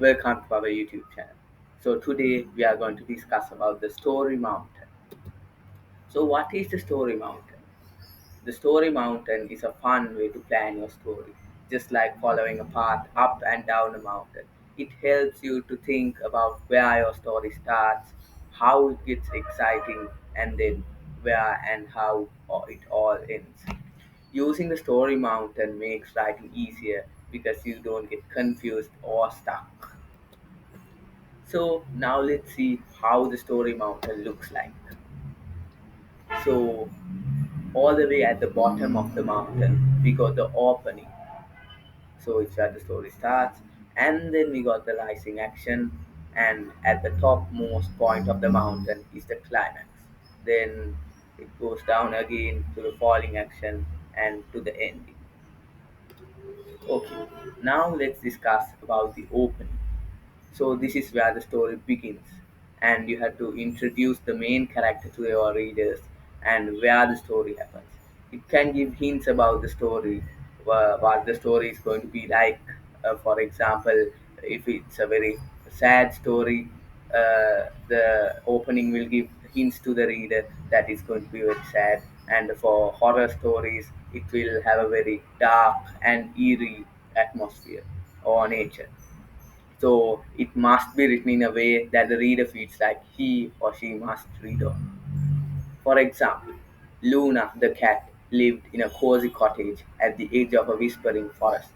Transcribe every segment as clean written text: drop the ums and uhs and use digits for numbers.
Welcome to our YouTube channel. So today we are going to discuss about the story mountain. So what is the story mountain? The story mountain is a fun way to plan your story, just like following a path up and down a mountain. It helps you to think about where your story starts, how it gets exciting, and then where and how it all ends. Using the story mountain makes writing easier because you don't get confused or stuck. So now let's see how the story mountain looks like. So all the way at the bottom of the mountain, we got the opening. So it's where the story starts, and then we got the rising action, and at the topmost point of the mountain is the climax. Then it goes down again to the falling action and to the ending. Okay, now let's discuss about the opening. So this is where the story begins, and you have to introduce the main character to your readers and where the story happens. It can give hints about the story, what the story is going to be like. For example, if it's a very sad story, the opening will give hints to the reader that it's going to be very sad. And for horror stories, it will have a very dark and eerie atmosphere or nature. So it must be written in a way that the reader feels like he or she must read on. For example, Luna the cat lived in a cozy cottage at the edge of a whispering forest.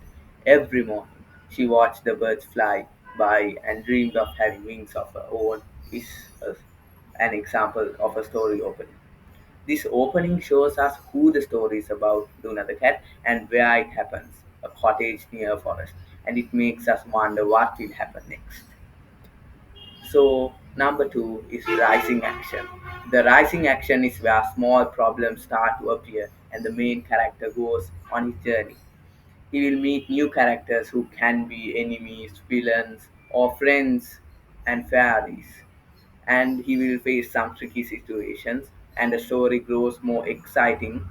Every morning, she watched the birds fly by and dreamed of having wings of her own. Is uh, an example of a story opening. This opening shows us who the story is about, Luna the cat, and where it happens, a cottage near a forest, and it makes us wonder what will happen next. So number two is rising action. The rising action is where small problems start to appear and the main character goes on his journey. He will meet new characters who can be enemies, villains, or friends and fairies. And he will face some tricky situations and the story grows more exciting,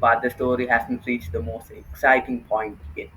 but the story hasn't reached the most exciting point yet.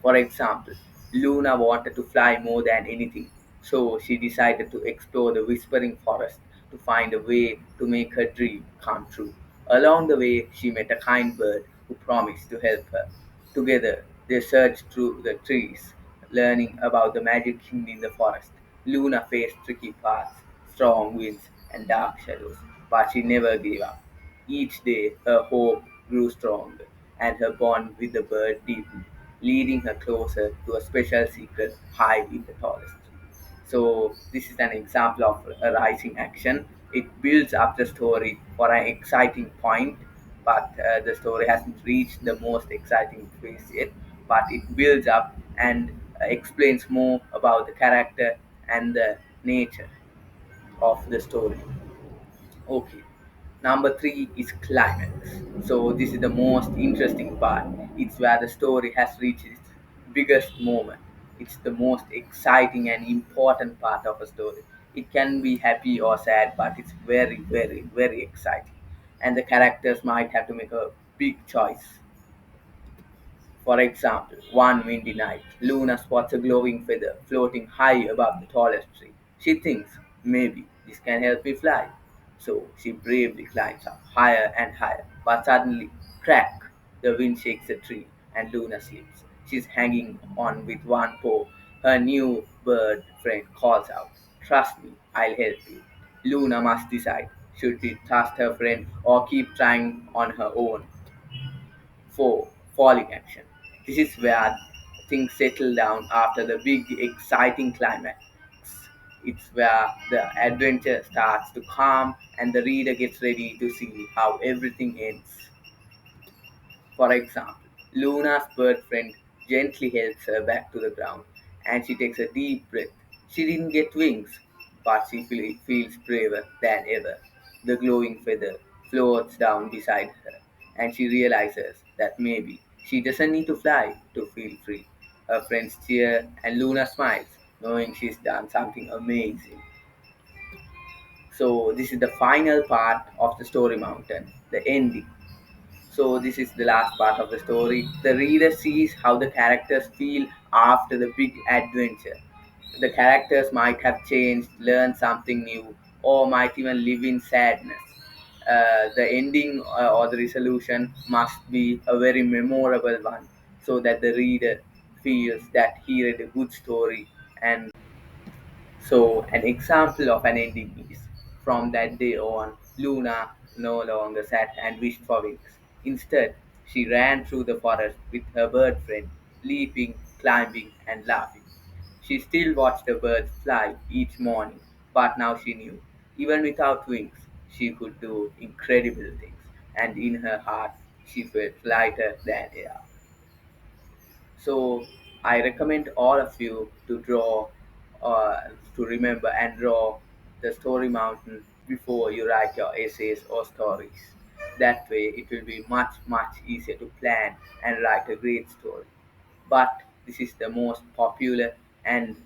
For example, Luna wanted to fly more than anything, so she decided to explore the whispering forest to find a way to make her dream come true. Along the way, she met a kind bird who promised to help her. Together, they searched through the trees, learning about the magic hidden in the forest. Luna faced tricky paths, strong winds, and dark shadows, but she never gave up. Each day, her hope grew stronger, and her bond with the bird deepened, leading her closer to a special secret hide in the tallest tree. So, this is an example of a rising action. It builds up the story for an exciting point, but the story hasn't reached the most exciting phase yet. But it builds up and explains more about the character and the nature of the story. Okay. Number three is climax. So this is the most interesting part. It's where the story has reached its biggest moment. It's the most exciting and important part of a story. It can be happy or sad, but it's very, very, very exciting. And the characters might have to make a big choice. For example, one windy night, Luna spots a glowing feather floating high above the tallest tree. She thinks, maybe this can help me fly. So she bravely climbs up higher and higher, but suddenly, crack! The wind shakes the tree and Luna slips. She's hanging on with one paw. Her new bird friend calls out, trust me, I'll help you. Luna must decide, should she trust her friend or keep trying on her own? 4. Falling action. This is where things settle down after the big exciting climax. It's where the adventure starts to calm and the reader gets ready to see how everything ends. For example, Luna's bird friend gently helps her back to the ground and she takes a deep breath. She didn't get wings, but she feels braver than ever. The glowing feather floats down beside her and she realizes that maybe she doesn't need to fly to feel free. Her friends cheer and Luna smiles, knowing she's done something amazing. So, this is the final part of the story mountain, the ending. So this is the last part of the story. The reader sees how the characters feel after the big adventure. The characters might have changed, learned something new, or might even live in sadness. The ending or the resolution must be a very memorable one, so that the reader feels that he read a good story. And so, an example of an ending is, from that day on, Luna no longer sat and wished for wings. Instead, she ran through the forest with her bird friend, leaping, climbing, and laughing. She still watched the birds fly each morning, but now she knew, even without wings, she could do incredible things, and in her heart, she felt lighter than air. So I recommend all of you to draw, to remember and draw the story mountain before you write your essays or stories. That way, it will be much, much easier to plan and write a great story. But this is the most popular and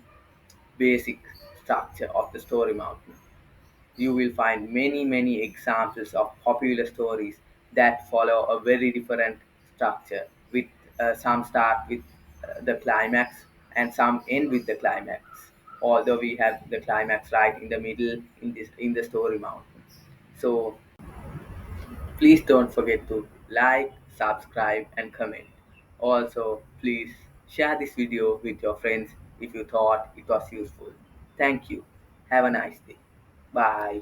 basic structure of the story mountain. You will find many, many examples of popular stories that follow a very different structure. With some start with the climax and some end with the climax. Although we have the climax right in the middle in the story mountain. So please don't forget to like, subscribe, and comment. Also, please share this video with your friends if you thought it was useful. Thank you. Have a nice day. Bye.